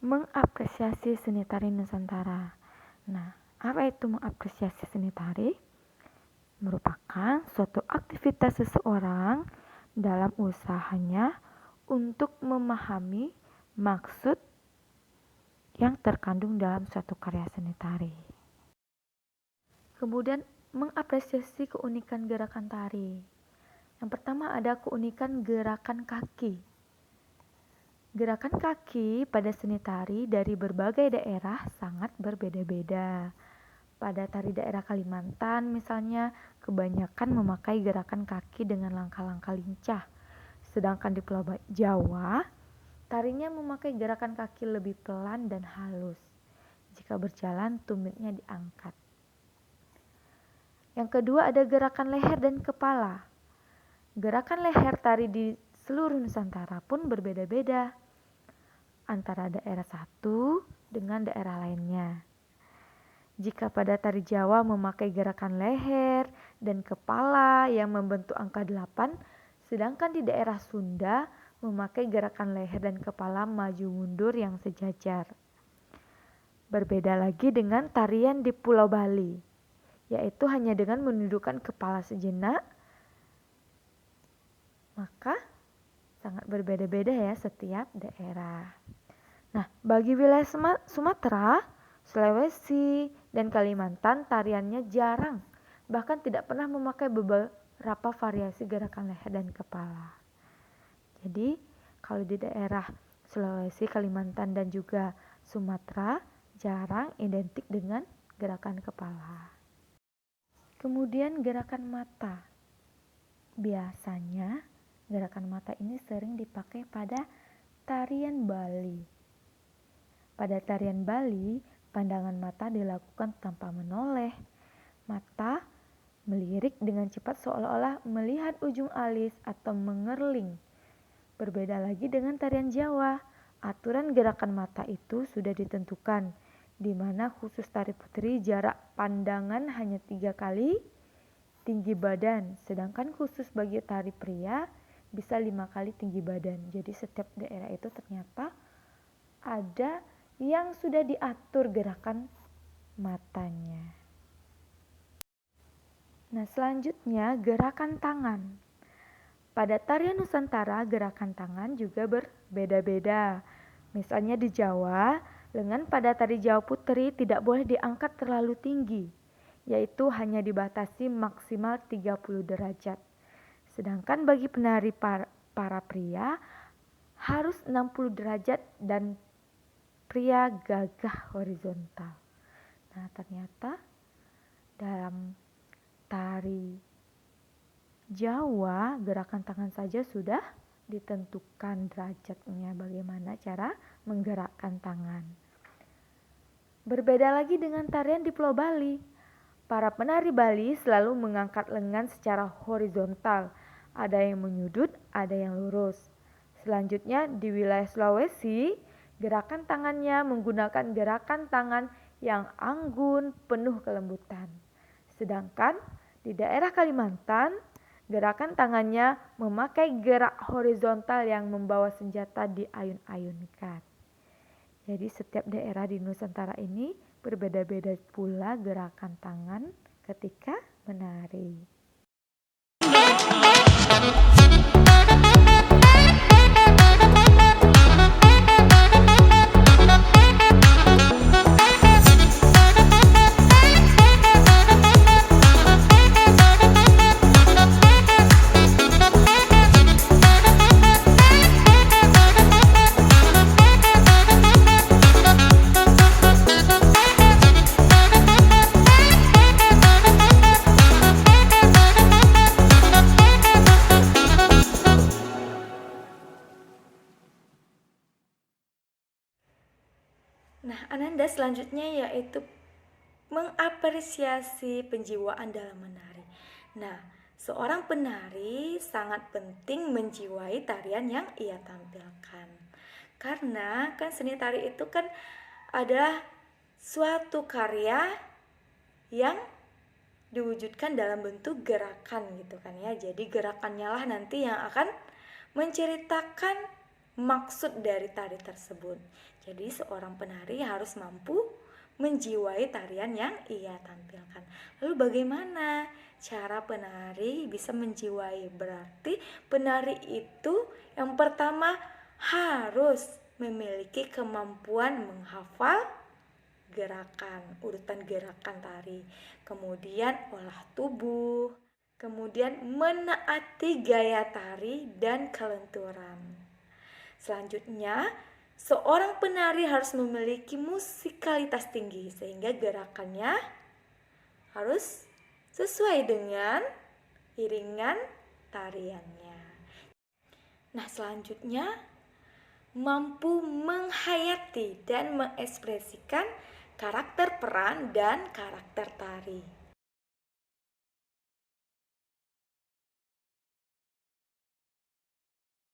Mengapresiasi seni tari Nusantara. Nah, apa itu mengapresiasi seni tari? Merupakan suatu aktivitas seseorang dalam usahanya untuk memahami maksud yang terkandung dalam suatu karya seni tari. Kemudian mengapresiasi keunikan gerakan tari. Yang pertama ada keunikan gerakan kaki. Gerakan kaki pada seni tari dari berbagai daerah sangat berbeda-beda. Pada tari daerah Kalimantan misalnya, kebanyakan memakai gerakan kaki dengan langkah-langkah lincah. Sedangkan di Pulau Jawa, tarinya memakai gerakan kaki lebih pelan dan halus. Jika berjalan, tumitnya diangkat. Yang kedua ada gerakan leher dan kepala. Gerakan leher tari di seluruh Nusantara pun berbeda-beda antara daerah satu dengan daerah lainnya. Jika pada tari Jawa memakai gerakan leher dan kepala yang membentuk angka 8, sedangkan di daerah Sunda memakai gerakan leher dan kepala maju mundur yang sejajar. Berbeda lagi dengan tarian di Pulau Bali, yaitu hanya dengan menundukkan kepala sejenak, maka sangat berbeda-beda ya setiap daerah. Nah, bagi wilayah Sumatera, Sulawesi, dan Kalimantan tariannya jarang, bahkan tidak pernah memakai beberapa variasi gerakan leher dan kepala. Jadi, kalau di daerah Sulawesi, Kalimantan, dan juga Sumatera, jarang identik dengan gerakan kepala. Kemudian gerakan mata. Biasanya gerakan mata ini sering dipakai pada tarian Bali. Pada tarian Bali, pandangan mata dilakukan tanpa menoleh. Mata melirik dengan cepat seolah-olah melihat ujung alis atau mengerling. Berbeda lagi dengan tarian Jawa. Aturan gerakan mata itu sudah ditentukan, di mana khusus tari putri jarak pandangan hanya 3 kali tinggi badan, sedangkan khusus bagi tari pria bisa 5 kali tinggi badan. Jadi setiap daerah itu ternyata ada yang sudah diatur gerakan matanya. Nah, selanjutnya gerakan tangan. Pada tarian Nusantara, gerakan tangan juga berbeda-beda. Misalnya di Jawa, lengan pada tari Jawa Putri tidak boleh diangkat terlalu tinggi, yaitu hanya dibatasi maksimal 30 derajat. Sedangkan bagi penari para pria harus 60 derajat dan pria gagah horizontal. Nah, ternyata dalam tari Jawa, gerakan tangan saja sudah ditentukan derajatnya, bagaimana cara menggerakkan tangan. Berbeda lagi dengan tarian di Pulau Bali. Para penari Bali selalu mengangkat lengan secara horizontal. Ada yang menyudut, ada yang lurus. Selanjutnya di wilayah Sulawesi, gerakan tangannya menggunakan gerakan tangan yang anggun, penuh kelembutan. Sedangkan di daerah Kalimantan, gerakan tangannya memakai gerak horizontal yang membawa senjata diayun-ayunkan. Jadi setiap daerah di Nusantara ini berbeda-beda pula gerakan tangan ketika menari. Nah, Ananda selanjutnya yaitu mengapresiasi penjiwaan dalam menari. Nah, seorang penari sangat penting menjiwai tarian yang ia tampilkan. Karena kan seni tari itu kan adalah suatu karya yang diwujudkan dalam bentuk gerakan gitu kan ya. Jadi gerakannya lah nanti yang akan menceritakan maksud dari tari tersebut. Jadi seorang penari harus mampu menjiwai tarian yang ia tampilkan. Lalu bagaimana cara penari bisa menjiwai? Berarti penari itu yang pertama harus memiliki kemampuan menghafal urutan gerakan tari, kemudian olah tubuh, kemudian menaati gaya tari dan kelenturan. Selanjutnya, seorang penari harus memiliki musikalitas tinggi sehingga gerakannya harus sesuai dengan iringan tariannya. Nah, selanjutnya mampu menghayati dan mengekspresikan karakter peran dan karakter tari.